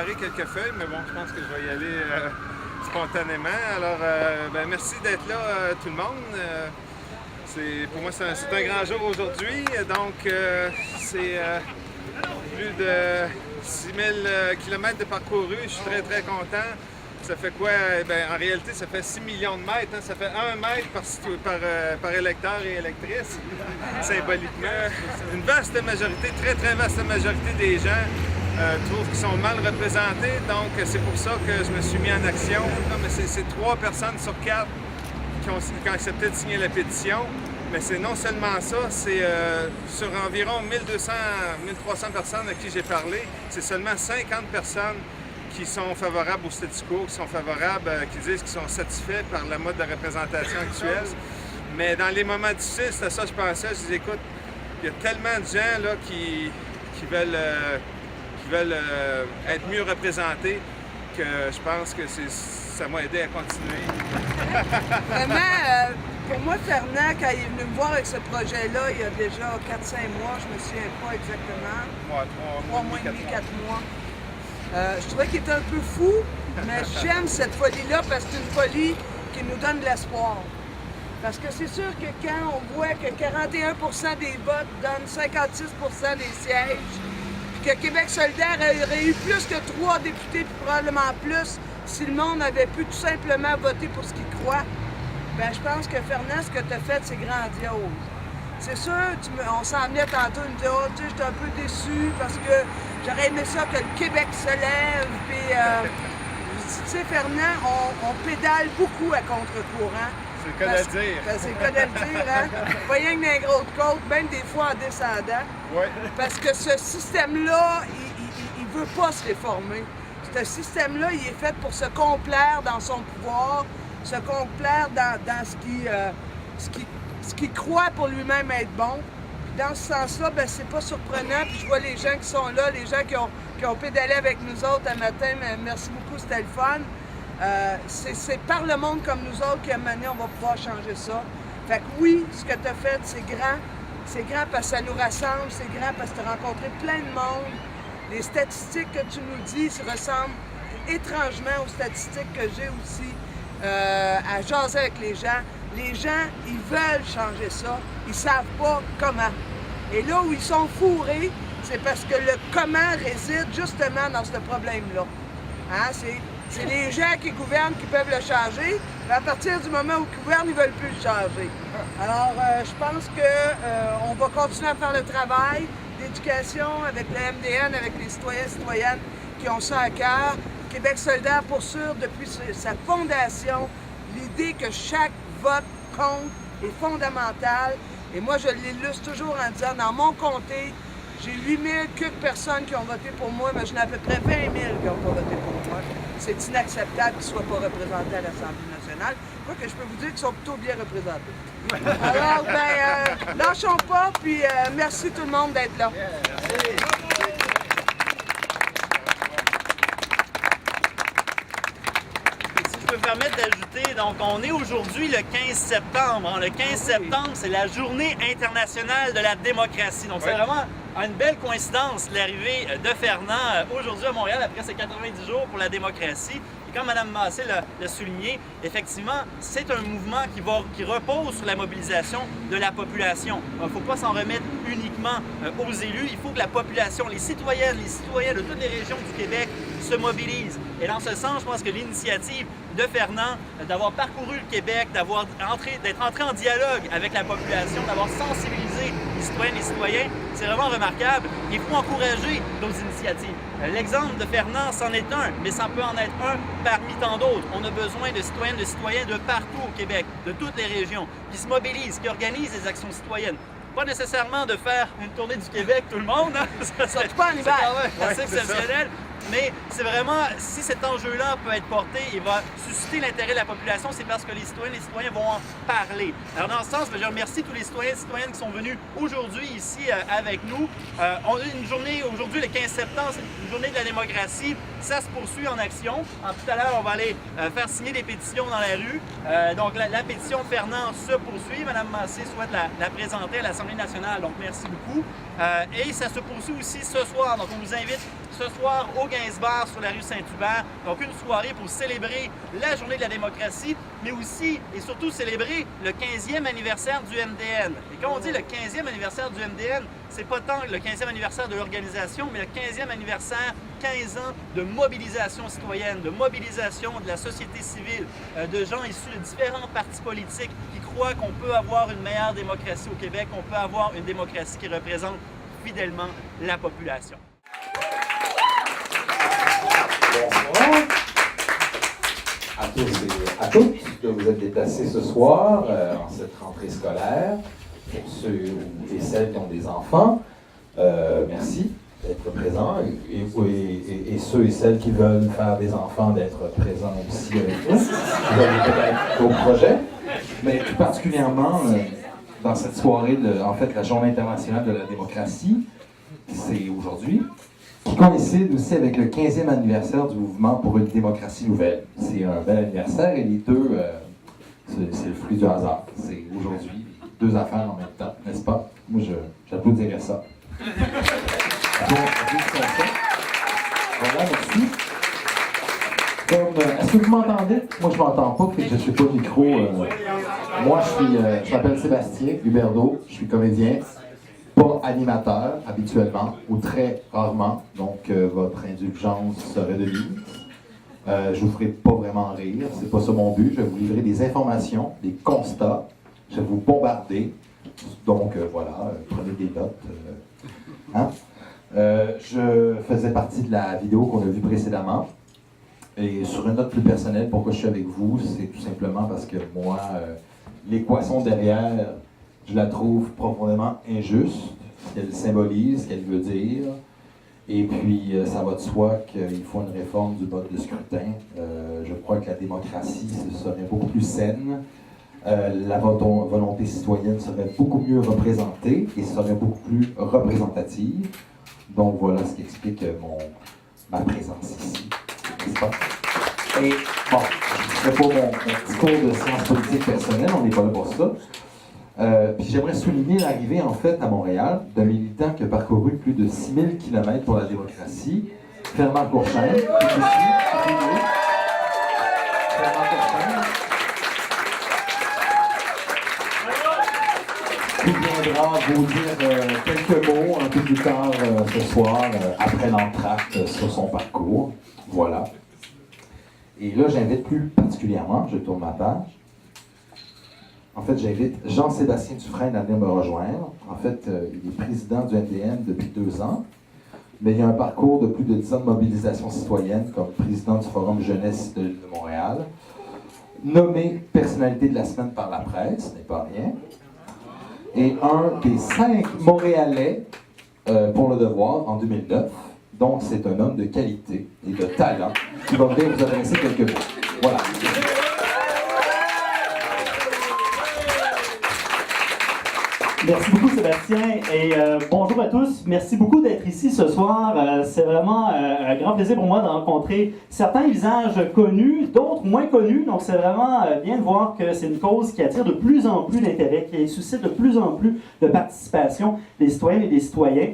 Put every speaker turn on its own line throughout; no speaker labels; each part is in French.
préparé quelques feuilles, mais bon, je pense que je vais y aller spontanément. Alors, merci d'être là, tout le monde. Pour moi, c'est un grand jour aujourd'hui. Donc, c'est plus de 6000 km de parcouru. Je suis très, très content. Ça fait quoi? En réalité, ça fait 6 millions de mètres. Hein? Ça fait 1 mètre par électeur et électrice, symboliquement. Une vaste majorité, très, très vaste majorité des gens trouvent qu'ils sont mal représentés. Donc, c'est pour ça que je me suis mis en action. C'est 3 personnes sur 4 qui ont accepté de signer la pétition. Mais c'est non seulement ça, c'est sur environ 1200, 1300 personnes à qui j'ai parlé, c'est seulement 50 personnes qui sont favorables au statu quo, qui sont favorables, qui disent qu'ils sont satisfaits par le mode de représentation actuelle. Mais dans les moments difficiles, c'était ça que je pensais. Je disais, écoute, il y a tellement de gens là, qui veulent être mieux représentés que je pense que ça m'a aidé à continuer.
Vraiment, pour moi, Fernand, quand il est venu me voir avec ce projet-là, il y a déjà 4-5 mois, je me souviens pas exactement. 3 mois et demi, 4 mois. Je trouvais qu'il était un peu fou, mais j'aime cette folie-là parce que c'est une folie qui nous donne de l'espoir. Parce que c'est sûr que quand on voit que 41% des votes donnent 56% des sièges, puis que Québec solidaire aurait eu plus que 3 députés, puis probablement plus, si le monde avait pu tout simplement voter pour ce qu'il croit, bien, je pense que Fernand, ce que tu as fait, c'est grandiose. C'est sûr, on s'en venait tantôt, il me disait, oh, tu sais, j'étais un peu déçu parce que j'aurais aimé ça que le Québec se lève. Puis, tu sais, Fernand, on pédale beaucoup à contre-courant.
C'est le cas de le dire.
C'est le cas de le dire, hein? Pas rien que dans les grosses côtes, même des fois en descendant.
Ouais.
Parce que ce système-là, il veut pas se réformer. Ce système-là, il est fait pour se complaire dans son pouvoir, se complaire dans ce qu'il croit pour lui-même être bon. Puis dans ce sens-là, ben, c'est pas surprenant. Puis je vois les gens qui sont là, les gens qui ont pédalé avec nous autres un matin. Merci beaucoup, c'était le fun. C'est par le monde comme nous autres qu'à un moment donné, on va pouvoir changer ça. Fait que oui, ce que tu as fait, c'est grand. C'est grand parce que ça nous rassemble. C'est grand parce que tu as rencontré plein de monde. Les statistiques que tu nous dis se ressemblent étrangement aux statistiques que j'ai aussi à jaser avec les gens. Les gens, ils veulent changer ça. Ils savent pas comment. Et là où ils sont fourrés, c'est parce que le comment réside justement dans ce problème-là. Hein? C'est les gens qui gouvernent qui peuvent le changer, mais à partir du moment où ils gouvernent, ils ne veulent plus le changer. Alors, je pense qu'on va continuer à faire le travail d'éducation avec le MDN, avec les citoyens et citoyennes qui ont ça à cœur. Québec solidaire pour sûr, depuis sa fondation, l'idée que chaque vote compte est fondamentale. Et moi, je l'illustre toujours en disant, dans mon comté, j'ai 8000 quelques personnes qui ont voté pour moi, mais j'en ai à peu près 20 000 qui n'ont pas voté pour moi. C'est inacceptable qu'ils ne soient pas représentés à l'Assemblée nationale. Quoique je peux vous dire qu'ils sont plutôt bien représentés. Alors, ben, lâchons pas, puis merci tout le monde d'être là.
Je peux me permettre d'ajouter, donc on est aujourd'hui le 15 septembre. Le 15 septembre, c'est la journée internationale de la démocratie. Donc c'est vraiment une belle coïncidence l'arrivée de Fernand aujourd'hui à Montréal après ses 90 jours pour la démocratie. Et comme Mme Massé l'a souligné, effectivement, c'est un mouvement qui repose sur la mobilisation de la population. Il ne faut pas s'en remettre uniquement aux élus. Il faut que la population, les citoyens de toutes les régions du Québec se mobilisent. Et dans ce sens, je pense que l'initiative de Fernand, d'avoir parcouru le Québec, d'être entré en dialogue avec la population, d'avoir sensibilisé les citoyennes et les citoyens, c'est vraiment remarquable. Il faut encourager d'autres initiatives. L'exemple de Fernand, c'en est un, mais ça peut en être un parmi tant d'autres. On a besoin de citoyennes et de citoyens de partout au Québec, de toutes les régions, qui se mobilisent, qui organisent des actions citoyennes. Pas nécessairement de faire une tournée du Québec tout le monde, hein?
C'est pas en hiver.
C'est assez exceptionnel. Mais c'est vraiment, si cet enjeu-là peut être porté et va susciter l'intérêt de la population, c'est parce que les citoyennes et les citoyens vont en parler. Alors dans ce sens, je remercie tous les citoyens et citoyennes qui sont venus aujourd'hui ici avec nous. On a une journée, aujourd'hui le 15 septembre, c'est une journée de la démocratie. Ça se poursuit en action. Tout à l'heure, on va aller faire signer des pétitions dans la rue. Donc la pétition Fernand se poursuit. Mme Massé souhaite la présenter à l'Assemblée nationale. Donc merci beaucoup. Et ça se poursuit aussi ce soir. Donc on vous invite ce soir au Gainsbar sur la rue Saint-Hubert. Donc une soirée pour célébrer la journée de la démocratie, mais aussi et surtout célébrer le 15e anniversaire du MDN. Et quand on dit le 15e anniversaire du MDN, c'est pas tant le 15e anniversaire de l'organisation, mais le 15e anniversaire, 15 ans de mobilisation citoyenne, de mobilisation de la société civile, de gens issus de différents partis politiques qui croient qu'on peut avoir une meilleure démocratie au Québec, qu'on peut avoir une démocratie qui représente fidèlement la population.
Bonsoir à tous et à toutes que vous êtes déplacés ce soir en cette rentrée scolaire. Pour ceux et celles qui ont des enfants, merci d'être présents et ceux et celles qui veulent faire des enfants d'être présents aussi avec nous. Vous avez peut-être d'autres projets, mais tout particulièrement dans cette soirée, en fait la Journée internationale de la démocratie, c'est aujourd'hui, qui coïncide aussi avec le 15e anniversaire du mouvement pour une démocratie nouvelle. C'est un bel anniversaire et les deux, c'est le fruit du hasard. C'est aujourd'hui deux affaires en même temps, n'est-ce pas? Moi, j'applaudirais ça. Voilà, merci. Est-ce que vous m'entendez? Moi, je ne m'entends pas, fait que je ne suis pas au micro. Moi, je m'appelle Sébastien Huberdeau, je suis comédien. Pas animateur, habituellement, ou très rarement, donc votre indulgence serait de mise. Je vous ferai pas vraiment rire, c'est pas ça mon but. Je vais vous livrer des informations, des constats, je vais vous bombarder. Donc voilà, prenez des notes. Hein? Je faisais partie de la vidéo qu'on a vue précédemment. Et sur une note plus personnelle, pourquoi je suis avec vous, c'est tout simplement parce que moi, l'équation derrière, je la trouve profondément injuste, ce qu'elle symbolise, ce qu'elle veut dire. Et puis, ça va de soi qu'il faut une réforme du mode de scrutin. Je crois que la démocratie serait beaucoup plus saine. La volonté citoyenne serait beaucoup mieux représentée et serait beaucoup plus représentative. Donc, voilà ce qui explique ma présence ici. N'est-ce pas? Et bon, ce n'est pas mon discours de sciences politiques personnelles, on n'est pas là pour ça. Puis j'aimerais souligner l'arrivée en fait à Montréal d'un militant qui a parcouru plus de 6000 km pour la démocratie, Fernand Courchaine, qui viendra vous dire quelques mots un peu plus tard ce soir, après l'entracte sur son parcours. Voilà. Et là, j'invite plus particulièrement, je tourne ma page. En fait, j'invite Jean-Sébastien Dufresne à venir me rejoindre. En fait, il est président du MDN depuis 2 ans, mais il a un parcours de plus de 10 ans de mobilisation citoyenne comme président du Forum Jeunesse de l'île de Montréal, nommé personnalité de la semaine par la presse, ce n'est pas rien, et un des 5 Montréalais pour le devoir en 2009. Donc, c'est un homme de qualité et de talent qui va venir vous adresser quelques mots. Voilà.
Merci beaucoup Sébastien et bonjour à tous. Merci beaucoup d'être ici ce soir. C'est vraiment un grand plaisir pour moi de rencontrer certains visages connus, d'autres moins connus. Donc c'est vraiment bien de voir que c'est une cause qui attire de plus en plus d'intérêt, qui suscite de plus en plus de participation des citoyennes et des citoyens.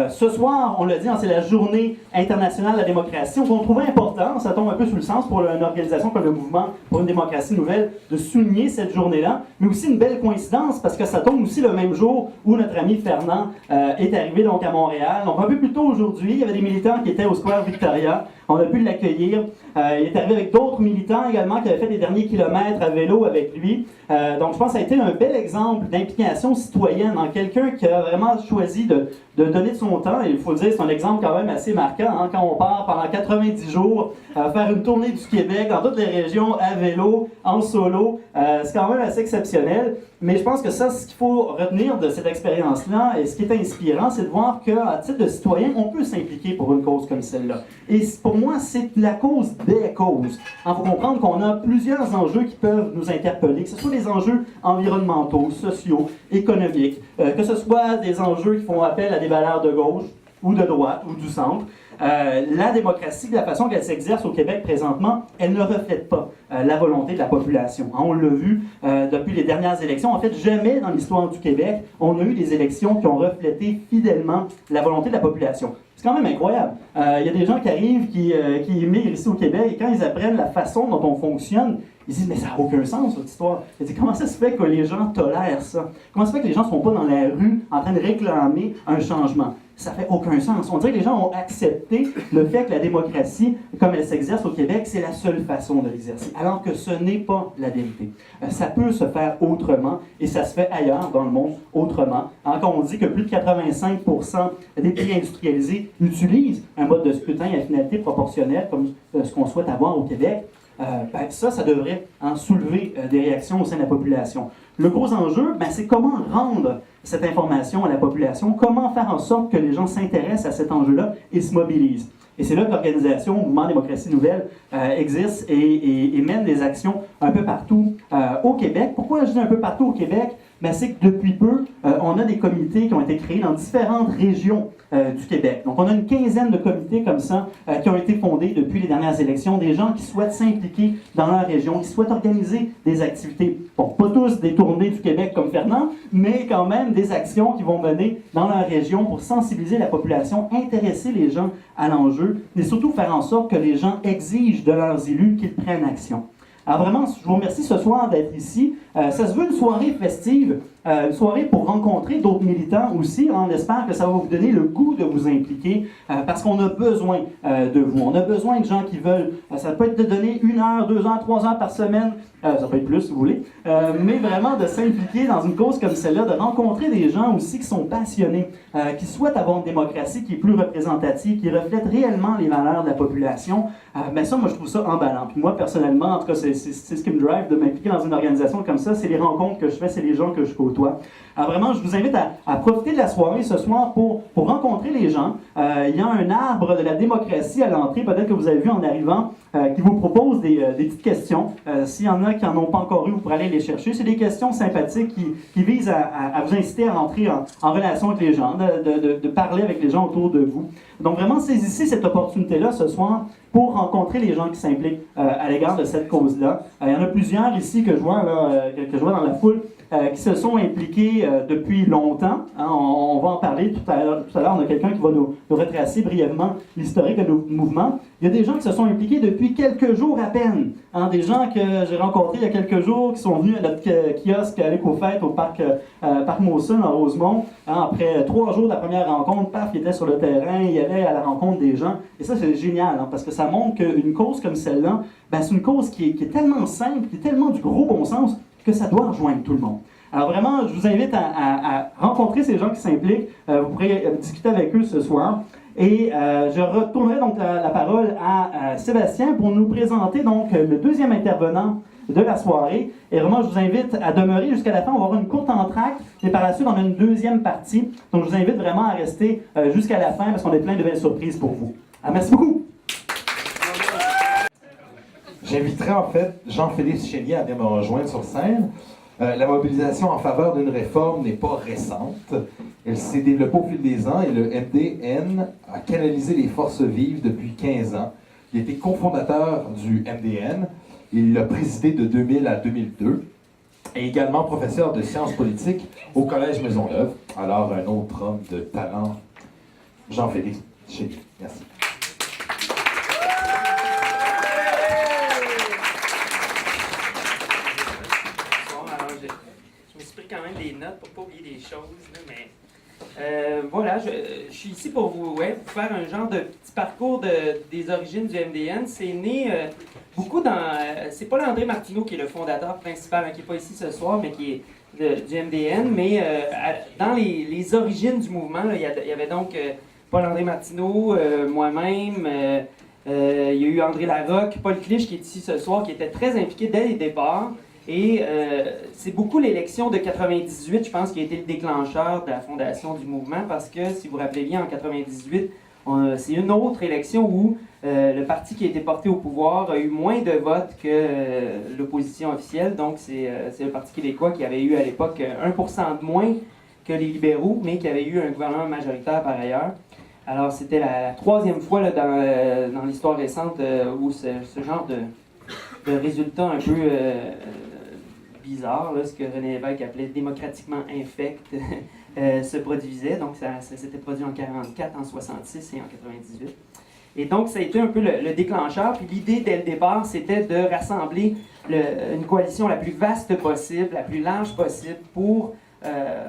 Ce soir, on l'a dit, c'est la Journée internationale de la démocratie. Donc, on trouvait important, ça tombe un peu sous le sens pour une organisation comme le Mouvement pour une démocratie nouvelle, de souligner cette journée-là, mais aussi une belle coïncidence parce que ça tombe aussi le même jour où notre ami Fernand est arrivé donc à Montréal. Donc, un peu plus tôt aujourd'hui, il y avait des militants qui étaient au Square Victoria. On a pu l'accueillir. Il est arrivé avec d'autres militants également qui avaient fait des derniers kilomètres à vélo avec lui. Donc, je pense que ça a été un bel exemple d'implication citoyenne en quelqu'un qui a vraiment choisi de donner de son temps. Et il faut dire, c'est un exemple quand même assez marquant hein, quand on part pendant 90 jours faire une tournée du Québec dans toutes les régions à vélo, en solo. C'est quand même assez exceptionnel. Mais je pense que ça, ce qu'il faut retenir de cette expérience-là, et ce qui est inspirant, c'est de voir qu'à titre de citoyen, on peut s'impliquer pour une cause comme celle-là. Et pour moi, c'est la cause des causes. Il faut comprendre qu'on a plusieurs enjeux qui peuvent nous interpeller, que ce soit des enjeux environnementaux, sociaux, économiques, que ce soit des enjeux qui font appel à des valeurs de gauche ou de droite ou du centre.
La démocratie, de la façon qu'elle s'exerce au Québec présentement, elle ne reflète pas la volonté de la population. Hein, on l'a vu depuis les dernières élections. En fait, jamais dans l'histoire du Québec, on a eu des élections qui ont reflété fidèlement la volonté de la population. C'est quand même incroyable. Il y a des gens qui arrivent, qui immigrent ici au Québec, et quand ils apprennent la façon dont on fonctionne, ils disent « Mais ça n'a aucun sens, cette histoire. » Ils disent « Comment ça se fait que les gens tolèrent ça? Comment ça se fait que les gens ne sont pas dans la rue en train de réclamer un changement? » Ça fait aucun sens. On dirait que les gens ont accepté le fait que la démocratie, comme elle s'exerce au Québec, c'est la seule façon de l'exercer, alors que ce n'est pas la vérité. Ça peut se faire autrement, et ça se fait ailleurs dans le monde autrement. Hein, quand on dit que plus de 85% des pays industrialisés utilisent un mode de scrutin à finalité proportionnelle, comme ce qu'on souhaite avoir au Québec, ça devrait soulever des réactions au sein de la population. Le gros enjeu, c'est comment rendre cette information à la population, comment faire en sorte que les gens s'intéressent à cet enjeu-là et se mobilisent. Et c'est là que l'organisation Mouvement Démocratie Nouvelle existe et mène des actions un peu partout au Québec. Pourquoi je dis un peu partout au Québec? C'est que depuis peu, on a des comités qui ont été créés dans différentes régions du Québec. Donc, on a une quinzaine de comités comme ça qui ont été fondés depuis les dernières élections, des gens qui souhaitent s'impliquer dans leur région, qui souhaitent organiser des activités. Bon, pas tous des tournées du Québec comme Fernand, mais quand même des actions qui vont mener dans leur région pour sensibiliser la population, intéresser les gens à l'enjeu, et surtout faire en sorte que les gens exigent de leurs élus qu'ils prennent action. Alors vraiment, je vous remercie ce soir d'être ici. Ça se veut une soirée festive, une soirée pour rencontrer d'autres militants aussi. On espère que ça va vous donner le goût de vous impliquer parce qu'on a besoin de vous. On a besoin de gens qui veulent, ça peut être de donner 1 heure, 2 heures, 3 heures par semaine, ça peut être plus si vous voulez, mais vraiment de s'impliquer dans une cause comme celle-là, de rencontrer des gens aussi qui sont passionnés, qui souhaitent avoir une démocratie qui est plus représentative, qui reflète réellement les valeurs de la population. Ça, moi, je trouve ça emballant. Puis moi, personnellement, en tout cas, c'est ce qui me drive de m'impliquer dans une organisation comme ça, c'est les rencontres que je fais, c'est les gens que je côtoie. Alors vraiment, je vous invite à profiter de la soirée ce soir pour rencontrer les gens. Il y a un arbre de la démocratie à l'entrée, peut-être que vous avez vu en arrivant, qui vous propose des petites questions. S'il y en a qui n'en ont pas encore eu, vous pourrez aller les chercher. C'est des questions sympathiques qui visent à vous inciter à entrer en relation avec les gens, de parler avec les gens autour de vous. Donc vraiment, saisissez cette opportunité-là ce soir pour rencontrer les gens qui s'impliquent à l'égard de cette cause-là. Il y en a plusieurs ici que je vois dans la foule qui se sont impliqués depuis longtemps. Hein, on va en parler tout à l'heure. On a quelqu'un qui va nous retracer brièvement l'historique de nos mouvements. Il y a des gens qui se sont impliqués depuis quelques jours à peine. Hein, des gens que j'ai rencontrés il y a quelques jours qui sont venus à notre kiosque à l'éco-fête au parc Mawson à Rosemont. Hein, après 3 jours de la première rencontre, paf, il était sur le terrain, il y allait à la rencontre des gens. Et ça, c'est génial, hein, parce que ça montre qu'une cause comme celle-là, c'est une cause qui est tellement simple, qui est tellement du gros bon sens, que ça doit rejoindre tout le monde. Alors vraiment, je vous invite à rencontrer ces gens qui s'impliquent. Vous pourrez discuter avec eux ce soir. Et je retournerai donc la parole à Sébastien pour nous présenter donc le deuxième intervenant de la soirée. Et vraiment, je vous invite à demeurer jusqu'à la fin. On va avoir une courte entracte et par la suite, on a une deuxième partie. Donc, je vous invite vraiment à rester jusqu'à la fin parce qu'on a plein de belles surprises pour vous. Merci beaucoup!
J'inviterai en fait Jean-Philippe Chénier à venir me rejoindre sur scène. La mobilisation en faveur d'une réforme n'est pas récente. Elle s'est développée au fil des ans et le MDN a canalisé les forces vives depuis 15 ans. Il était cofondateur du MDN. Il l'a présidé de 2000 à 2002 et également professeur de sciences politiques au Collège Maisonneuve. Alors, un autre homme de talent, Jean-Philippe Chénier. Merci.
Quand même des notes pour ne pas oublier des choses, là, mais voilà, je suis ici pour vous faire un genre de petit parcours des origines du MDN. C'est né beaucoup dans... c'est Paul André Martineau qui est le fondateur principal, qui n'est pas ici ce soir, mais qui est du MDN, mais dans les origines du mouvement, là, il y avait donc Paul André Martineau, moi-même, il y a eu André Larocque, Paul Clich qui est ici ce soir, qui était très impliqué dès les départs. Et c'est beaucoup l'élection de 98, je pense, qui a été le déclencheur de la fondation du mouvement, parce que, si vous vous rappelez bien, en 98, c'est une autre élection où le parti qui a été porté au pouvoir a eu moins de votes que l'opposition officielle. Donc, c'est le Parti québécois qui avait eu à l'époque 1% de moins que les libéraux, mais qui avait eu un gouvernement majoritaire par ailleurs. Alors, c'était la troisième fois là, dans l'histoire récente où ce genre de résultat un peu bizarre, là, ce que René Lévesque appelait démocratiquement infect, se produisait. Donc, ça s'était produit en 1944, en 1966 et en 1998. Et donc, ça a été un peu le déclencheur. Puis l'idée, dès le départ, c'était de rassembler une coalition la plus vaste possible, la plus large possible, pour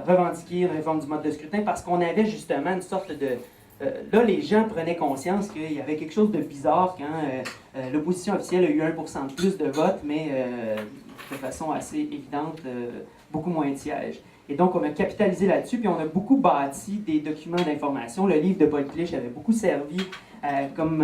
revendiquer une réforme du mode de scrutin, parce qu'on avait justement une sorte de... là, les gens prenaient conscience qu'il y avait quelque chose de bizarre quand l'opposition officielle a eu 1% de plus de votes, mais de façon assez évidente, beaucoup moins de sièges. Et donc, on a capitalisé là-dessus, puis on a beaucoup bâti des documents d'information. Le livre de Paul Clich avait beaucoup servi comme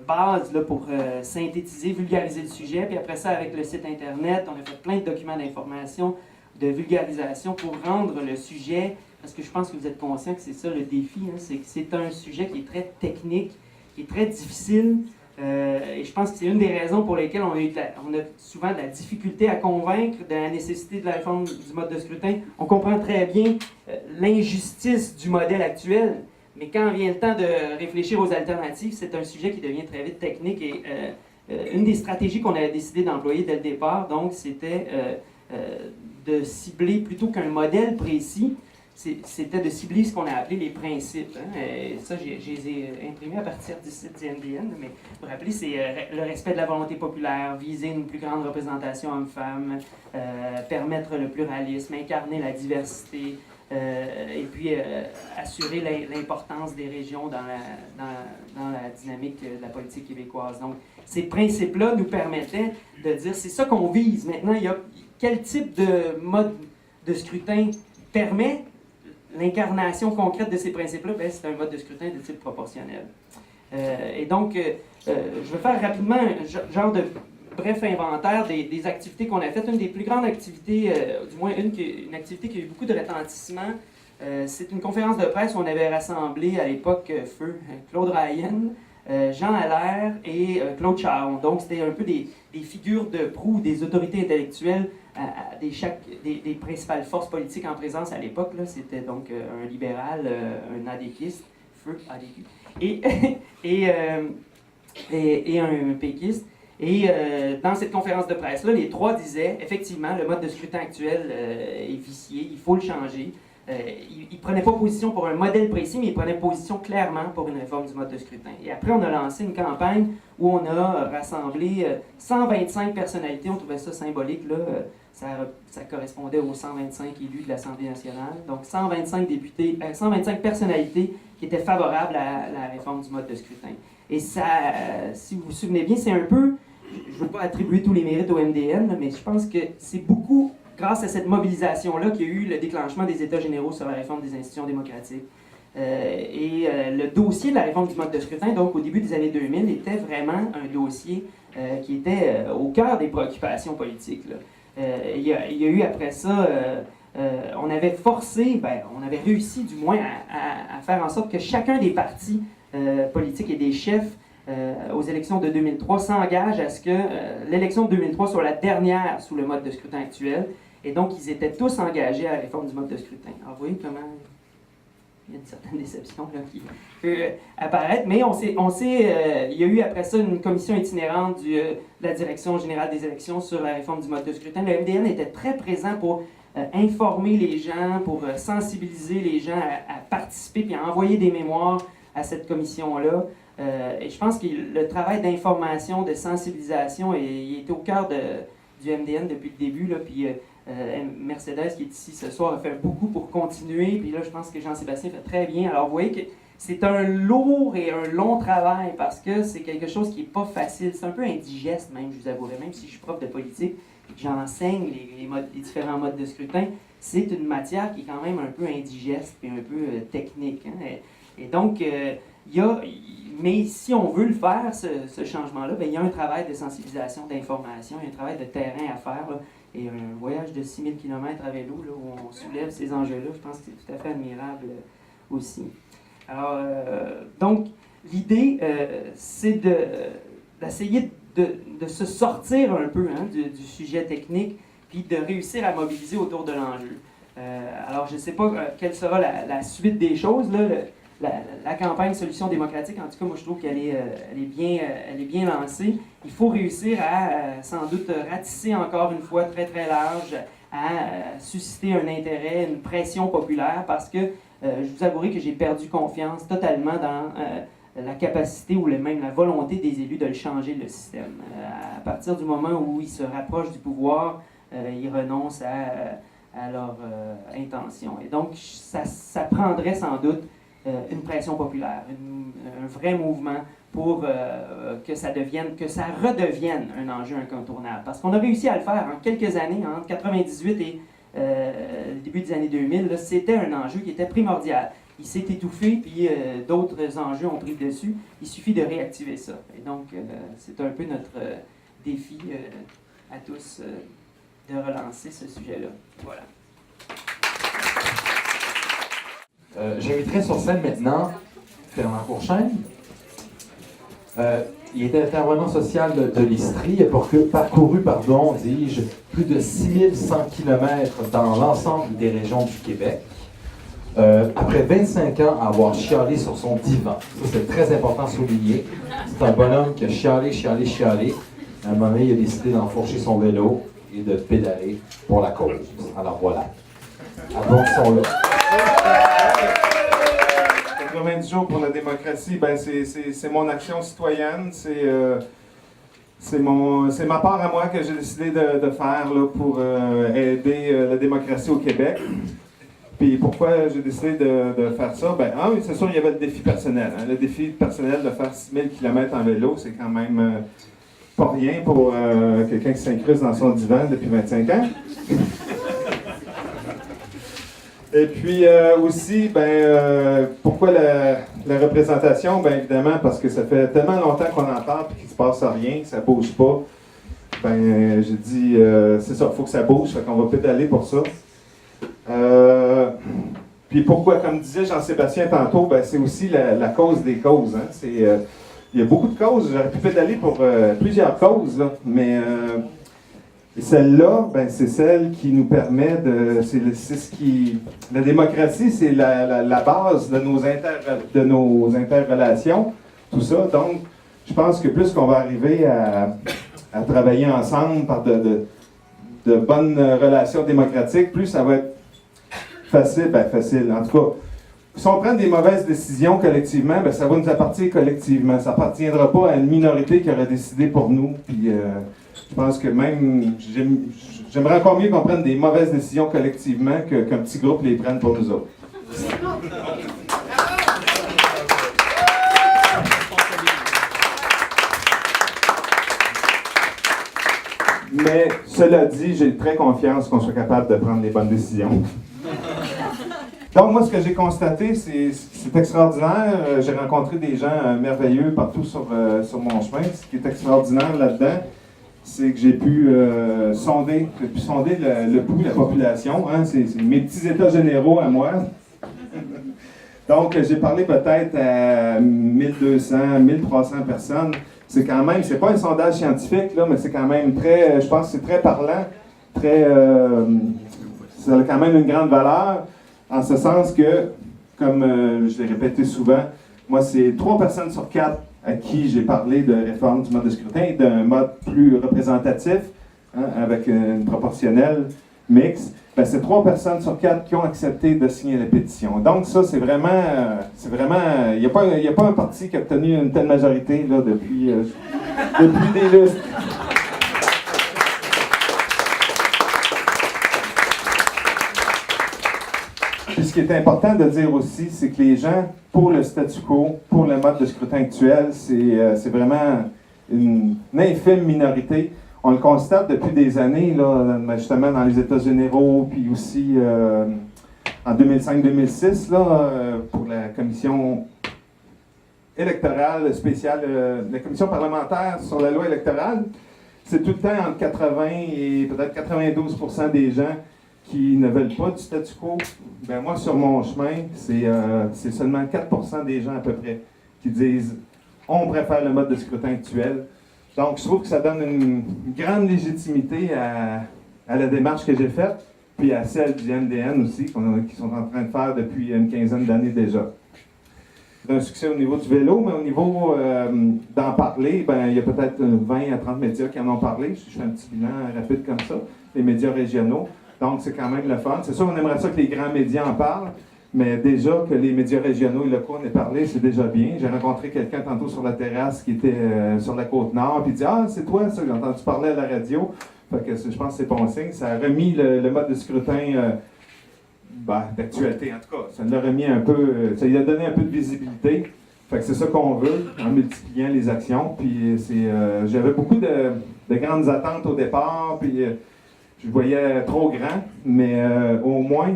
base là, pour synthétiser, vulgariser le sujet. Puis après ça, avec le site Internet, on a fait plein de documents d'information, de vulgarisation pour rendre le sujet, parce que je pense que vous êtes conscient que c'est ça le défi, hein, c'est que c'est un sujet qui est très technique, qui est très difficile. Et je pense que c'est une des raisons pour lesquelles on a souvent de la difficulté à convaincre de la nécessité de la réforme du mode de scrutin. On comprend très bien l'injustice du modèle actuel, mais quand vient le temps de réfléchir aux alternatives, c'est un sujet qui devient très vite technique. Et une des stratégies qu'on avait décidé d'employer dès le départ, donc, c'était de cibler plutôt qu'un modèle précis, c'était de cibler ce qu'on a appelé les principes. Hein. Et ça, je les ai imprimés à partir du site du MDN, mais vous rappeler, c'est le respect de la volonté populaire, viser une plus grande représentation homme-femme, permettre le pluralisme, incarner la diversité, et puis assurer l'importance des régions dans la dynamique de la politique québécoise. Donc, ces principes-là nous permettaient de dire, c'est ça qu'on vise. Maintenant, quel type de mode de scrutin permet l'incarnation concrète de ces principes-là? Ben, c'est un mode de scrutin de type proportionnel. Et donc, je vais faire rapidement un genre de bref inventaire des activités qu'on a faites. Une des plus grandes activités, du moins une activité qui a eu beaucoup de retentissement, c'est une conférence de presse où on avait rassemblé à l'époque Feu, Claude Ryan, Jean Allaire et Claude Charon. Donc, c'était un peu des figures de proue, des autorités intellectuelles des principales forces politiques en présence à l'époque. C'était donc un libéral, un adéquiste, Feu, ADQ, et un péquiste. Et dans cette conférence de presse-là, les trois disaient, effectivement, le mode de scrutin actuel est vicié, il faut le changer. Ils ne prenaient pas position pour un modèle précis, mais ils prenaient position clairement pour une réforme du mode de scrutin. Et après, on a lancé une campagne où on a rassemblé 125 personnalités. On trouvait ça symbolique, là. Ça correspondait aux 125 élus de l'Assemblée nationale. Donc, 125 personnalités qui étaient favorables à la réforme du mode de scrutin. Et ça, si vous vous souvenez bien, c'est un peu, je ne veux pas attribuer tous les mérites au MDN, mais je pense que c'est beaucoup grâce à cette mobilisation-là qu'il y a eu le déclenchement des États généraux sur la réforme des institutions démocratiques. Le dossier de la réforme du mode de scrutin, donc au début des années 2000, était vraiment un dossier qui était au cœur des préoccupations politiques, là. Il y a eu après ça, on avait réussi du moins à faire en sorte que chacun des partis politiques et des chefs aux élections de 2003 s'engagent à ce que l'élection de 2003 soit la dernière sous le mode de scrutin actuel. Et donc, ils étaient tous engagés à la réforme du mode de scrutin. Alors, vous voyez comment il y a une certaine déception là, qui peut apparaître. Mais il y a eu après ça une commission itinérante de la Direction générale des élections sur la réforme du mode de scrutin. Le MDN était très présent pour informer les gens, pour sensibiliser les gens à participer puis à envoyer des mémoires à cette commission-là. Et je pense que le travail d'information, de sensibilisation, il est au cœur du MDN depuis le début. Là, puis Mercedes, qui est ici ce soir, a fait beaucoup pour continuer. Puis là, je pense que Jean-Sébastien fait très bien. Alors, vous voyez que c'est un lourd et un long travail parce que c'est quelque chose qui n'est pas facile. C'est un peu indigeste même, je vous avouerai, même si je suis prof de politique et que j'enseigne les différents modes de scrutin. C'est une matière qui est quand même un peu indigeste et un peu technique. Hein. Et donc, mais si on veut le faire, ce changement-là, bien, il y a un travail de sensibilisation, d'information, il y a un travail de terrain à faire, là, et un voyage de 6000 km à vélo, là, où on soulève ces enjeux-là, je pense que c'est tout à fait admirable aussi. Alors, donc, l'idée, c'est d'essayer de se sortir un peu du sujet technique, puis de réussir à mobiliser autour de l'enjeu. Alors, je ne sais pas quelle sera la suite des choses, là. la campagne Solutions démocratiques, en tout cas, moi, je trouve qu'elle est, elle est bien lancée. Il faut réussir à, sans doute, ratisser encore une fois très, très large, à susciter un intérêt, une pression populaire, parce que je vous avouerai que j'ai perdu confiance totalement dans la capacité ou même la volonté des élus de le changer, le système. À partir du moment où ils se rapprochent du pouvoir, ils renoncent à leur intention. Et donc, ça prendrait sans doute une pression populaire, un vrai mouvement pour que ça redevienne un enjeu incontournable. Parce qu'on a réussi à le faire en quelques années, entre 1998 et le début des années 2000, là, c'était un enjeu qui était primordial. Il s'est étouffé, puis d'autres enjeux ont pris le dessus. Il suffit de réactiver ça. Et donc, c'est un peu notre défi à tous de relancer ce sujet-là. Voilà.
J'inviterai sur scène maintenant Fernand Courchaine. Il est intervenant social de l'Estrie et parcouru, dis-je, plus de 6100 km dans l'ensemble des régions du Québec. Après 25 ans à avoir chialé sur son divan, ça c'est très important à souligner. C'est un bonhomme qui a chialé. À un moment donné, il a décidé d'enfourcher son vélo et de pédaler pour la cause. Alors voilà. Applaudissons-le.
90 jours pour la démocratie, ben c'est mon action citoyenne, c'est ma part à moi que j'ai décidé de faire là, pour aider la démocratie au Québec. Puis pourquoi j'ai décidé de faire ça? Ben, c'est sûr, il y avait le défi personnel. Hein. Le défi personnel de faire 6000 km en vélo, c'est quand même pas rien pour quelqu'un qui s'incruste dans son divan depuis 25 ans. Et puis aussi, pourquoi la représentation? Ben évidemment, parce que ça fait tellement longtemps qu'on en parle et qu'il ne se passe rien, que ça ne bouge pas. Ben, j'ai dit, c'est ça, il faut que ça bouge, fait qu'on va pédaler pour ça. Puis pourquoi, comme disait Jean-Sébastien tantôt, ben, c'est aussi la cause des causes. Hein. Il y a beaucoup de causes, j'aurais pu pédaler pour plusieurs causes, là, mais celle-là, ben, c'est celle qui nous permet de... La démocratie, c'est la base de nos interrelations, tout ça. Donc, je pense que plus qu'on va arriver à travailler ensemble par de bonnes relations démocratiques, plus ça va être facile. En tout cas, si on prend des mauvaises décisions collectivement, ben, ça va nous appartenir collectivement. Ça n'appartiendra pas à une minorité qui aurait décidé pour nous. Puis, je pense que même, j'aimerais encore mieux qu'on prenne des mauvaises décisions collectivement qu'un petit groupe les prenne pour nous autres. Mais cela dit, j'ai très confiance qu'on soit capable de prendre les bonnes décisions. Donc moi, ce que j'ai constaté, c'est extraordinaire. J'ai rencontré des gens merveilleux partout sur mon chemin. Ce qui est extraordinaire là-dedans, c'est que j'ai pu sonder le pouls de la population. Hein. C'est mes petits états généraux à moi. Donc, j'ai parlé peut-être à 1200, 1300 personnes. C'est quand même, c'est pas un sondage scientifique, là, mais c'est quand même très, je pense que c'est très parlant, ça a quand même une grande valeur, en ce sens que, comme je l'ai répété souvent, moi, c'est 3 personnes sur 4 à qui j'ai parlé de réforme du mode de scrutin et d'un mode plus représentatif, hein, avec une proportionnelle mixte. Ben, c'est 3 personnes sur 4 qui ont accepté de signer la pétition. Donc ça, c'est vraiment, il n'y a pas un parti qui a obtenu une telle majorité là, depuis des lustres. Puis ce qui est important de dire aussi, c'est que les gens, pour le statu quo, pour le mode de scrutin actuel, c'est vraiment une infime minorité. On le constate depuis des années, là, justement dans les États généraux, puis aussi en 2005-2006, pour la commission électorale spéciale, la commission parlementaire sur la loi électorale. C'est tout le temps entre 80 et peut-être 92% des gens qui ne veulent pas du statu quo. Ben moi, sur mon chemin, c'est seulement 4% des gens à peu près qui disent « on préfère le mode de scrutin actuel ». Donc, je trouve que ça donne une grande légitimité à la démarche que j'ai faite, puis à celle du MDN aussi, qu'ils sont en train de faire depuis une quinzaine d'années déjà. d'un succès au niveau du vélo, mais au niveau d'en parler, ben, il y a peut-être 20 à 30 médias qui en ont parlé. Je fais un petit bilan rapide comme ça, les médias régionaux. Donc, c'est quand même le fun. C'est sûr, on aimerait ça que les grands médias en parlent, mais déjà que les médias régionaux et locaux en aient parlé, c'est déjà bien. J'ai rencontré quelqu'un tantôt sur la terrasse qui était sur la Côte-Nord, puis il dit « Ah, c'est toi, ça, j'ai entendu parler à la radio. » Fait que je pense que c'est bon signe. Ça a remis le mode de scrutin d'actualité, en tout cas. Ça l'a remis un peu, ça lui a donné un peu de visibilité. Fait que c'est ça qu'on veut, en multipliant les actions. Puis j'avais beaucoup de grandes attentes au départ, puis je voyais trop grand, mais au moins,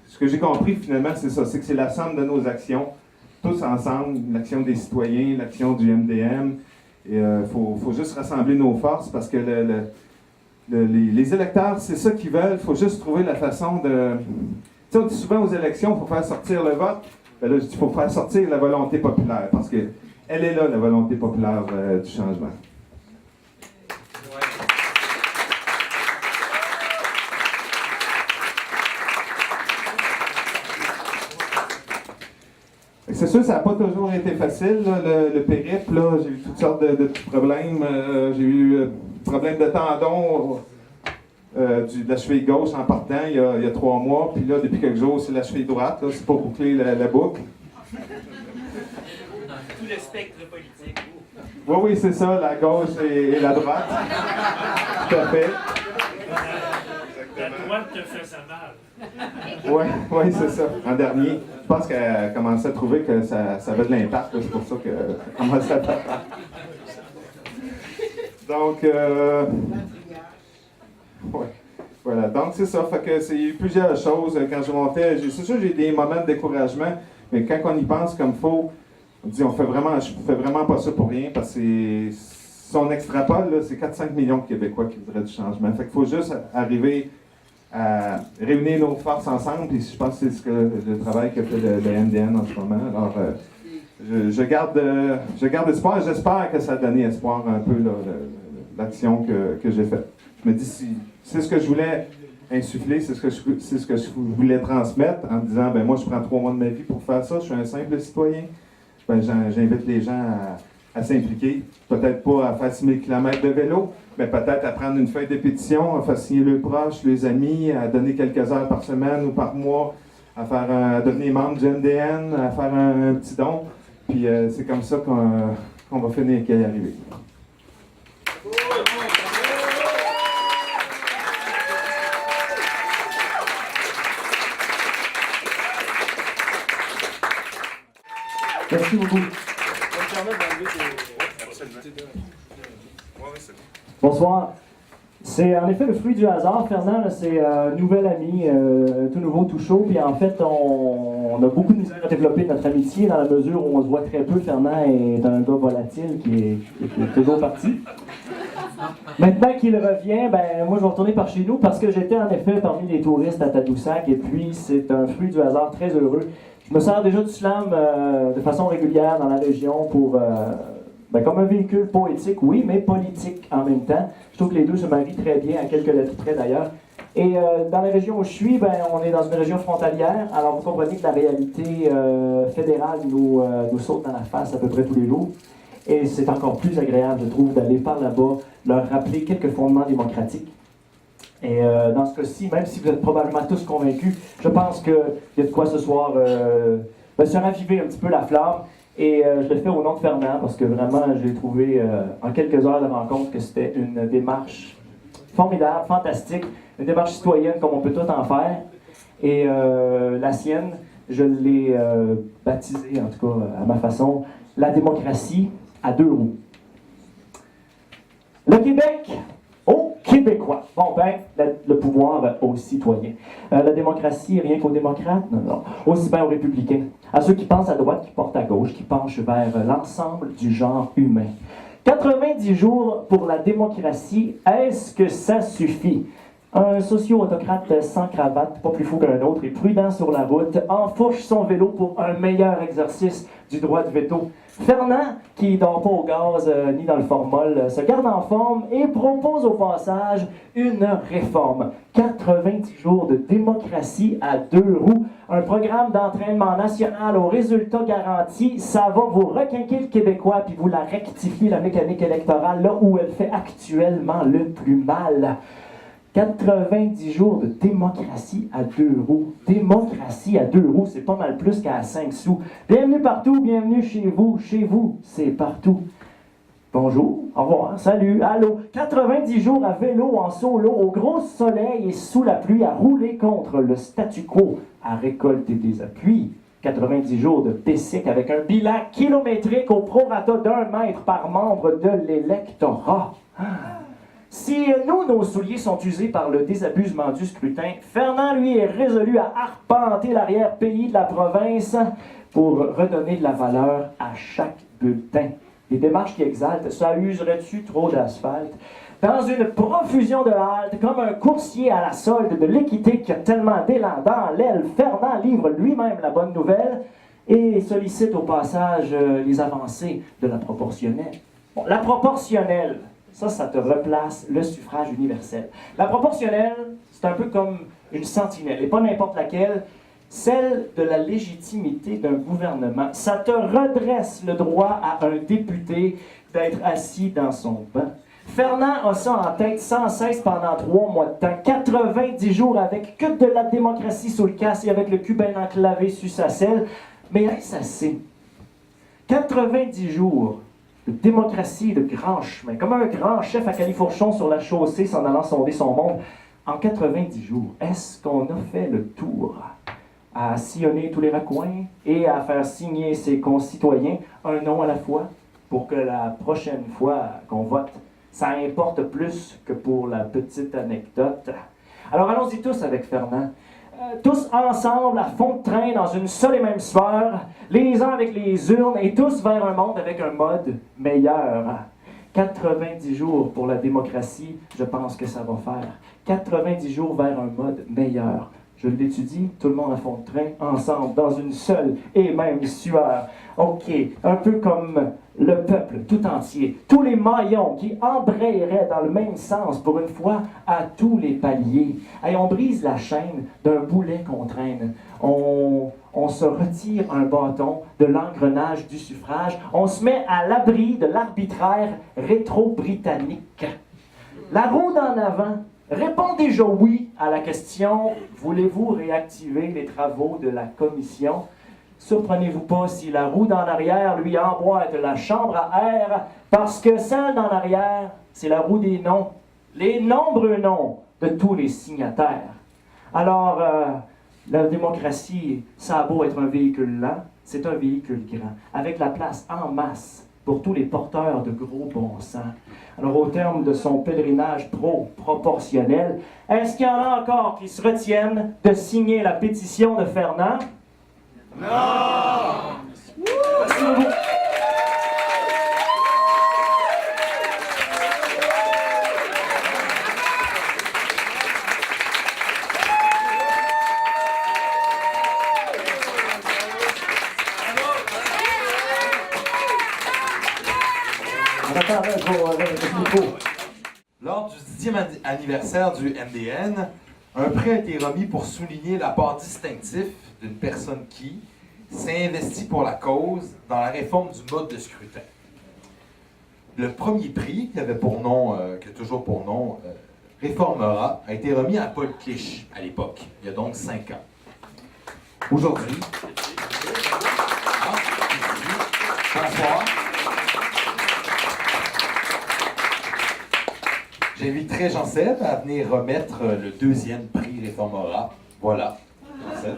ce que j'ai compris finalement, c'est ça, c'est que c'est la somme de nos actions, tous ensemble, l'action des citoyens, l'action du MDM. Et il faut juste rassembler nos forces parce que les électeurs, c'est ça qu'ils veulent. Il faut juste trouver la façon de... Tu sais, on dit souvent aux élections, il faut faire sortir le vote. Ben là, je dis, il faut faire sortir la volonté populaire, parce qu'elle est là, la volonté populaire du changement. C'est sûr, ça n'a pas toujours été facile, là, le périple. Là, j'ai eu toutes sortes de petits problèmes. J'ai eu problème de tendon de la cheville gauche en partant il y a 3 mois. Puis là, depuis quelques jours, c'est la cheville droite. C'est pour boucler la boucle.
Tout le spectre politique.
Oui, c'est ça, la gauche et la droite. Tout à fait.
La droite te fait ça mal.
Oui, c'est ça. En dernier, je pense qu'elle a commencé à trouver que ça avait de l'impact. C'est pour ça qu'elle a commencé à faire. Donc, ouais. Voilà. Donc, c'est ça. Fait que il y a eu plusieurs choses. Quand je montais, c'est sûr, j'ai eu des moments de découragement, mais quand on y pense comme il faut, on dit, je fais vraiment pas ça pour rien, parce que si on extrapole, là, c'est 4-5 millions de Québécois qui voudraient du changement. Fait qu'il faut juste arriver à réunir nos forces ensemble, et je pense que c'est le travail que fait le MDN en ce moment. Alors, je garde espoir, j'espère que ça a donné espoir un peu, là, l'action que j'ai faite. Je me dis, si c'est ce que je voulais insuffler, c'est ce que je voulais transmettre, en me disant, ben moi, je prends 3 mois de ma vie pour faire ça, je suis un simple citoyen. Ben, j'invite les gens à s'impliquer, peut-être pas à faire 6 000 km de vélo, mais peut-être à prendre une feuille de pétition, à faire signer leurs proches, les amis, à donner quelques heures par semaine ou par mois, à devenir membre du MDN, à faire un petit don. Puis c'est comme ça qu'on va finir qu'à y arriver.
Merci beaucoup. Bonsoir. C'est en effet le fruit du hasard. Fernand, c'est un nouvel ami, tout nouveau, tout chaud. Puis en fait, on a beaucoup de misère à développer notre amitié dans la mesure où on se voit très peu. Fernand est un gars volatile qui est toujours parti. Maintenant qu'il revient, ben moi je vais retourner par chez nous parce que j'étais en effet parmi les touristes à Tadoussac et puis c'est un fruit du hasard très heureux. Je me sers déjà du slam de façon régulière dans la région pour, comme un véhicule poétique, oui, mais politique en même temps. Je trouve que les deux se marient très bien, à quelques lettres près d'ailleurs. Et dans la région où je suis, on est dans une région frontalière, alors vous comprenez que la réalité fédérale nous saute dans la face à peu près tous les jours. Et c'est encore plus agréable, je trouve, d'aller par là-bas, leur rappeler quelques fondements démocratiques. Et dans ce cas-ci, même si vous êtes probablement tous convaincus, je pense qu'il y a de quoi ce soir se raviver un petit peu la flamme. Et je le fais au nom de Fernand, parce que vraiment, j'ai trouvé en quelques heures de rencontre que c'était une démarche formidable, fantastique, une démarche citoyenne comme on peut tout en faire. Et la sienne, je l'ai baptisée, en tout cas à ma façon, la démocratie à 2 roues. Le Québec aux Québécois. Bon, le pouvoir aux citoyens. La démocratie, rien qu'aux démocrates? Non. Aussi bien aux républicains. À ceux qui pensent à droite, qui portent à gauche, qui penchent vers l'ensemble du genre humain. 90 jours pour la démocratie, est-ce que ça suffit?
Un socio-autocrate sans cravate, pas plus fou qu'un autre et prudent sur la route, enfourche son vélo pour un meilleur exercice du droit de veto. Fernand, qui dort pas au gaz ni dans le formol, se garde en forme et propose au passage une réforme. 90 jours de démocratie à 2 roues, un programme d'entraînement national aux résultats garantis, ça va vous requinquer le Québécois puis vous la rectifier la mécanique électorale là où elle fait actuellement le plus mal. 90 jours de démocratie à 2 roues. Démocratie à 2 roues, c'est pas mal plus qu'à 5 sous. Bienvenue partout, bienvenue chez vous, c'est partout. Bonjour, au revoir, salut, allô. 90 jours à vélo en solo, au gros soleil et sous la pluie, à rouler contre le statu quo, à récolter des appuis. 90 jours de PSIC avec un bilan kilométrique au prorata d'1 mètre par membre de l'électorat. Si nous, nos souliers sont usés par le désabusement du scrutin, Fernand, lui, est résolu à arpenter l'arrière-pays de la province pour redonner de la valeur à chaque bulletin. Des démarches qui exaltent, ça userait-tu trop d'asphalte? Dans une profusion de haltes, comme un coursier à la solde de l'équité qui a tellement d'élan dans l'aile, Fernand livre lui-même la bonne nouvelle et sollicite au passage les avancées de la proportionnelle. Bon, la proportionnelle, ça te replace le suffrage universel. La proportionnelle, c'est un peu comme une sentinelle, et pas n'importe laquelle, celle de la légitimité d'un gouvernement. Ça te redresse le droit à un député d'être assis dans son banc. Fernand a ça en tête sans cesse pendant 3 mois de temps, 90 jours avec que de la démocratie sous le casse et avec le cul bien enclavé sur sa selle. Mais est-ce assez? 90 jours de démocratie de grand chemin, comme un grand chef à califourchon sur la chaussée s'en allant sonder son monde. En 90 jours, est-ce qu'on a fait le tour à sillonner tous les raccoins et à faire signer ses concitoyens un nom à la fois pour que la prochaine fois qu'on vote, ça importe plus que pour la petite anecdote? Alors allons-y tous avec Fernand. Tous ensemble, à fond de train, dans une seule et même sphère, les uns avec les urnes, et tous vers un monde avec un mode meilleur. 90 jours pour la démocratie, je pense que ça va faire. 90 jours vers un mode meilleur. Je l'étudie, tout le monde à fond de train, ensemble, dans une seule et même sueur. OK, un peu comme le peuple tout entier, tous les maillons qui embrayeraient dans le même sens pour une fois à tous les paliers. Et on brise la chaîne d'un boulet qu'on traîne. On se retire un bâton de l'engrenage du suffrage. On se met à l'abri de l'arbitraire rétro-britannique. La roue d'en avant répond déjà oui à la question « Voulez-vous réactiver les travaux de la commission ?» Surprenez-vous pas si la roue d'en arrière lui emboîte la chambre à air, parce que celle d'en arrière, c'est la roue des noms, les nombreux noms de tous les signataires. Alors, la démocratie, ça a beau être un véhicule lent, c'est un véhicule grand, avec la place en masse pour tous les porteurs de gros bon sens. Alors, au terme de son pèlerinage pro-proportionnel, est-ce qu'il y en a encore qui se retiennent de signer la pétition de Fernand? Non! Merci beaucoup.
Lors du 10e anniversaire du MDN, un prix a été remis pour souligner l'apport distinctif d'une personne qui s'est investie pour la cause dans la réforme du mode de scrutin. Le premier prix, qui avait pour nom, qui a toujours pour nom Réformera, a été remis à Paul Clich à l'époque, il y a donc 5 ans. Aujourd'hui, bonsoir. J'inviterai Jean-Seb à venir remettre le 2e prix Réformera. Voilà. Jean-Seb.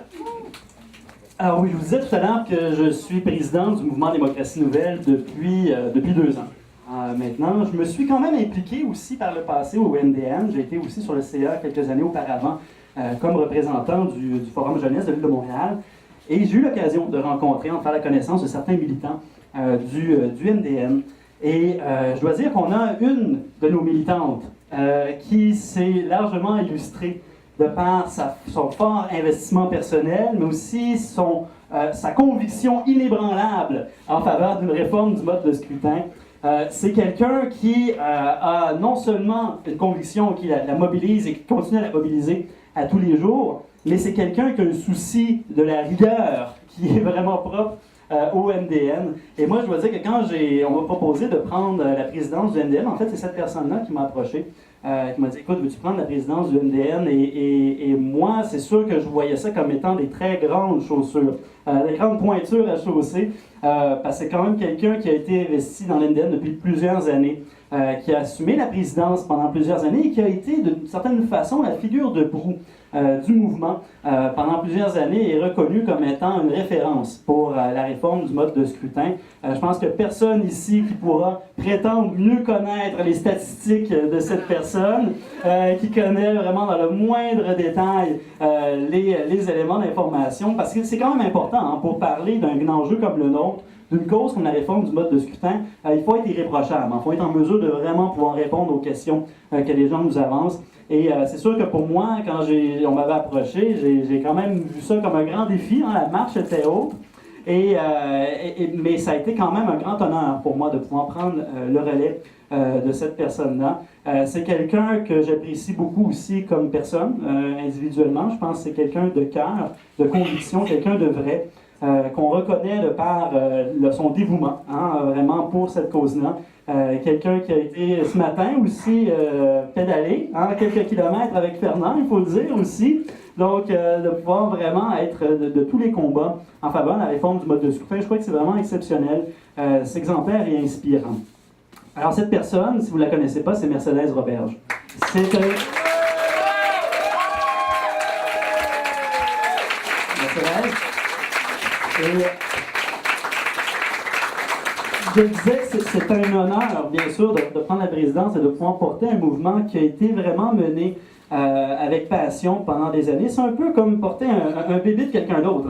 Alors oui, je vous disais tout à l'heure que je suis président du mouvement Démocratie Nouvelle depuis 2 ans. Maintenant, je me suis quand même impliqué aussi par le passé au MDN. J'ai été aussi sur le CA quelques années auparavant comme représentant du Forum Jeunesse de l'Île de Montréal. Et j'ai eu l'occasion de rencontrer, de faire la connaissance de certains militants du MDN. Et je dois dire qu'on a une de nos militantes qui s'est largement illustré de par son fort investissement personnel, mais aussi sa conviction inébranlable en faveur d'une réforme du mode de scrutin. C'est quelqu'un qui a non seulement une conviction qui la mobilise et qui continue à la mobiliser à tous les jours, mais c'est quelqu'un qui a un souci de la rigueur qui est vraiment propre au MDN. Et moi, je dois dire que quand on m'a proposé de prendre la présidence du MDN, en fait, c'est cette personne-là qui m'a approché, qui m'a dit « Écoute, veux-tu prendre la présidence du MDN? » Et moi, c'est sûr que je voyais ça comme étant des très grandes chaussures, des grandes pointures à chausser, parce que c'est quand même quelqu'un qui a été investi dans l'MDN depuis plusieurs années, qui a assumé la présidence pendant plusieurs années et qui a été, d'une certaine façon, la figure de proue du mouvement pendant plusieurs années et reconnu comme étant une référence pour la réforme du mode de scrutin. Je pense que personne ici qui pourra prétendre mieux connaître les statistiques de cette personne, qui connaît vraiment dans le moindre détail les éléments d'information, parce que c'est quand même important pour parler d'un enjeu comme le nôtre, d'une cause comme la réforme du mode de scrutin. Il faut être irréprochable, il faut être en mesure de vraiment pouvoir répondre aux questions que les gens nous avancent. Et c'est sûr que pour moi, quand on m'avait approché, j'ai quand même vu ça comme un grand défi. La marche était haute. Mais ça a été quand même un grand honneur pour moi de pouvoir prendre le relais de cette personne-là. C'est quelqu'un que j'apprécie beaucoup aussi comme personne, individuellement. Je pense que c'est quelqu'un de cœur, de conviction, quelqu'un de vrai, qu'on reconnaît de par son dévouement, vraiment pour cette cause-là. Quelqu'un qui a été ce matin aussi pédalé, quelques kilomètres avec Fernand, il faut le dire aussi. Donc, de pouvoir vraiment être de tous les combats en faveur de la réforme du mode de scrutin, je crois que c'est vraiment exceptionnel, c'est exemplaire et inspirant. Alors, cette personne, si vous ne la connaissez pas, c'est Mercedes Roberge. C'est Mercedes. Et je disais que c'est un honneur, bien sûr, de prendre la présidence et de pouvoir porter un mouvement qui a été vraiment mené avec passion pendant des années. C'est un peu comme porter un bébé de quelqu'un d'autre,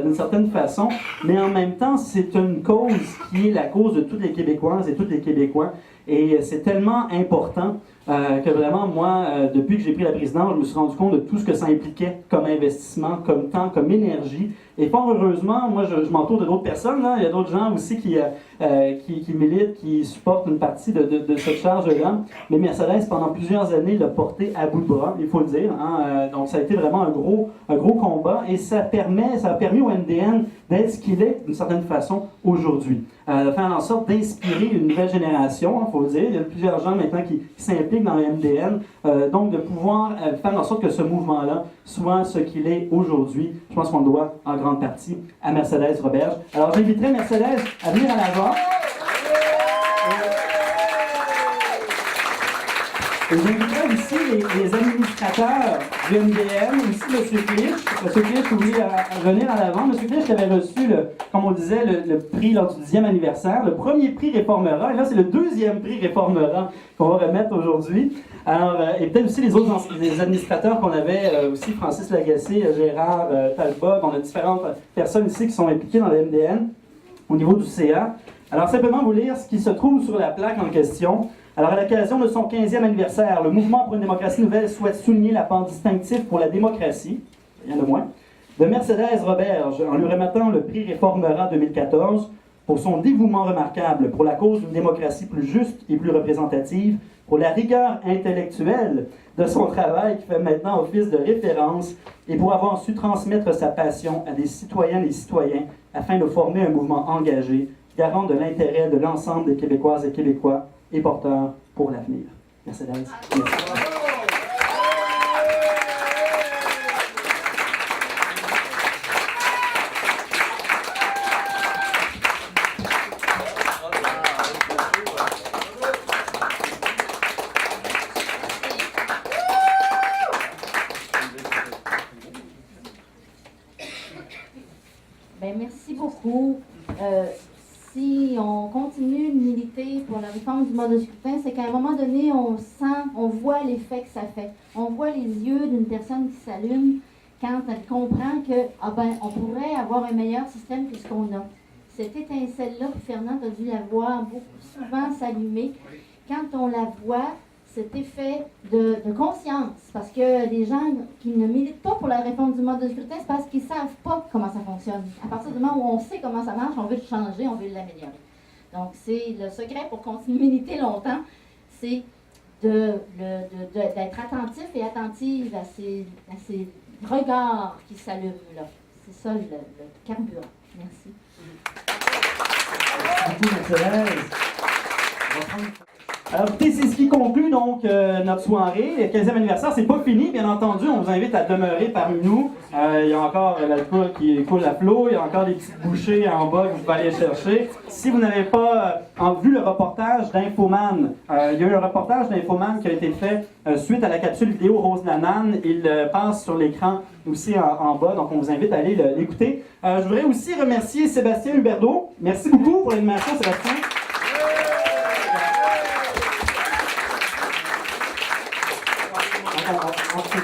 d'une certaine façon, mais en même temps, c'est une cause qui est la cause de toutes les Québécoises et tous les Québécois. Et c'est tellement important que vraiment, moi, depuis que j'ai pris la présidence, je me suis rendu compte de tout ce que ça impliquait comme investissement, comme temps, comme énergie. Et fort heureusement, moi, je m'entoure de d'autres personnes. Il y a d'autres gens aussi qui militent, qui supportent une partie de cette charge-là. Mais Mercedes, pendant plusieurs années, l'a porté à bout de bras, il faut le dire. Donc, ça a été vraiment un gros combat. Et ça a permis au MDN d'être ce qu'il est, d'une certaine façon, aujourd'hui. De faire en sorte d'inspirer une nouvelle génération, il faut le dire. Il y a plusieurs gens maintenant qui s'impliquent dans le MDN. Donc, de pouvoir faire en sorte que ce mouvement-là soit ce qu'il est aujourd'hui, je pense qu'on doit en grande partie à Mercedes Roberge. Alors, j'inviterai Mercedes à venir à l'avant. Et j'inviterai aussi les administrateurs du MDN, aussi M. Clich. M. Clich, oublie à venir à l'avant. M. Clich qui avait reçu, comme on disait, le prix lors du 10e anniversaire, le premier prix Réformera. Et là, c'est le deuxième prix Réformera qu'on va remettre aujourd'hui. Alors, et peut-être aussi les administrateurs qu'on avait, aussi Francis Lagacé, Gérard Talbot. On a différentes personnes ici qui sont impliquées dans le MDN au niveau du CA. Alors, simplement vous lire ce qui se trouve sur la plaque en question. Alors, à l'occasion de son 15e anniversaire, le Mouvement pour une démocratie nouvelle souhaite souligner l'apport distinctif pour la démocratie, rien de moins, de Mercedes Roberge en lui remettant le prix Réformera 2014 pour son dévouement remarquable pour la cause d'une démocratie plus juste et plus représentative, pour la rigueur intellectuelle de son travail qui fait maintenant office de référence et pour avoir su transmettre sa passion à des citoyennes et citoyens afin de former un mouvement engagé, garant de l'intérêt de l'ensemble des Québécoises et Québécois et porteur pour l'avenir. Mercedes. Merci.
Merci beaucoup. Si on continue de militer pour la réforme du mode de scrutin, c'est qu'à un moment donné, on voit l'effet que ça fait. On voit les yeux d'une personne qui s'allume quand elle comprend que, on pourrait avoir un meilleur système que ce qu'on a. Cette étincelle-là, Fernand a dû la voir beaucoup souvent s'allumer. Quand on la voit, cet effet de conscience. Parce que les gens qui ne militent pas pour la réforme du mode de scrutin, c'est parce qu'ils ne savent pas comment ça fonctionne. À partir du moment où on sait comment ça marche, on veut le changer, on veut l'améliorer. Donc, c'est le secret pour continuer de militer longtemps, c'est d'être attentif et attentive à ces regards qui s'allument là. C'est ça le carburant. Merci.
Beaucoup, Thérèse. Alors, écoutez, c'est ce qui conclut donc notre soirée. Le 15e anniversaire, c'est pas fini, bien entendu. On vous invite à demeurer parmi nous. Il y a encore l'alcool qui coule à flot. Il y a encore des petites bouchées en bas que vous pouvez aller chercher. Si vous n'avez pas vu le reportage d'Infoman, il y a eu un reportage d'Infoman qui a été fait suite à la capsule vidéo Rose Nanane. Il passe sur l'écran aussi en bas, donc on vous invite à aller l'écouter. Je voudrais aussi remercier Sébastien Huberdeau. Merci beaucoup pour l'animation, Sébastien.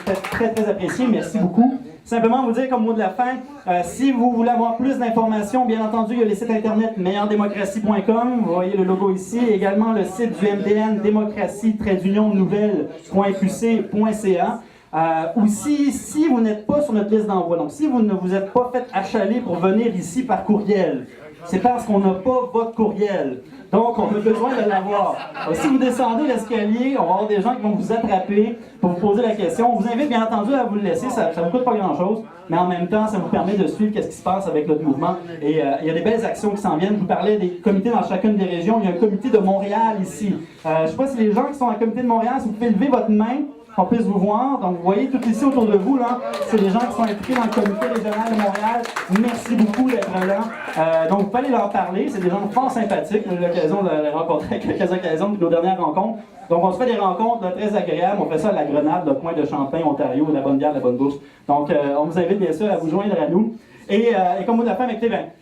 C'est très, très apprécié. Merci beaucoup. Simplement vous dire comme mot de la fin, si vous voulez avoir plus d'informations, bien entendu, il y a les sites internet meilleurdémocratie.com, vous voyez le logo ici, également le site du MDN, démocratie-nouvelle.qc.ca. Aussi, si vous n'êtes pas sur notre liste d'envoi, donc si vous ne vous êtes pas fait achaler pour venir ici par courriel, c'est parce qu'on n'a pas votre courriel. Donc, on a besoin de l'avoir. Si vous descendez l'escalier, on va avoir des gens qui vont vous attraper pour vous poser la question. On vous invite bien entendu à vous le laisser, ça ne vous coûte pas grand-chose, mais en même temps, ça vous permet de suivre ce qui se passe avec notre mouvement. Et il y a des belles actions qui s'en viennent. Je vous parlais des comités dans chacune des régions. Il y a un comité de Montréal ici. Je ne sais pas si les gens qui sont dans le comité de Montréal, si vous pouvez lever votre main, qu'on puisse vous voir. Donc, vous voyez, tout ici autour de vous, là, c'est les gens qui sont impliqués dans le comité régional de Montréal. Merci beaucoup d'être là. Donc, vous pouvez aller leur parler. C'est des gens fort sympathiques. J'ai eu l'occasion de les rencontrer à quelques occasions depuis nos dernières rencontres. Donc, on se fait des rencontres très agréables. On fait ça à la Grenade, le coin de Champlain, Ontario, la bonne bière, la bonne bourse. Donc, on vous invite bien sûr à vous joindre à nous. Et comme mot de la fin,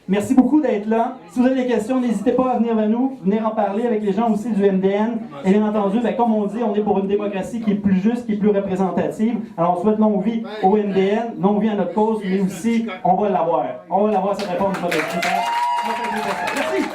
merci beaucoup d'être là. Si vous avez des questions, n'hésitez pas à venir vers nous, venir en parler avec les gens aussi du MDN. Et bien entendu, comme on dit, on est pour une démocratie qui est plus juste, qui est plus représentative. Alors on souhaite longue vie au MDN, longue vie à notre cause, mais aussi, on va l'avoir. On va l'avoir cette réforme du mode de scrutin. Merci.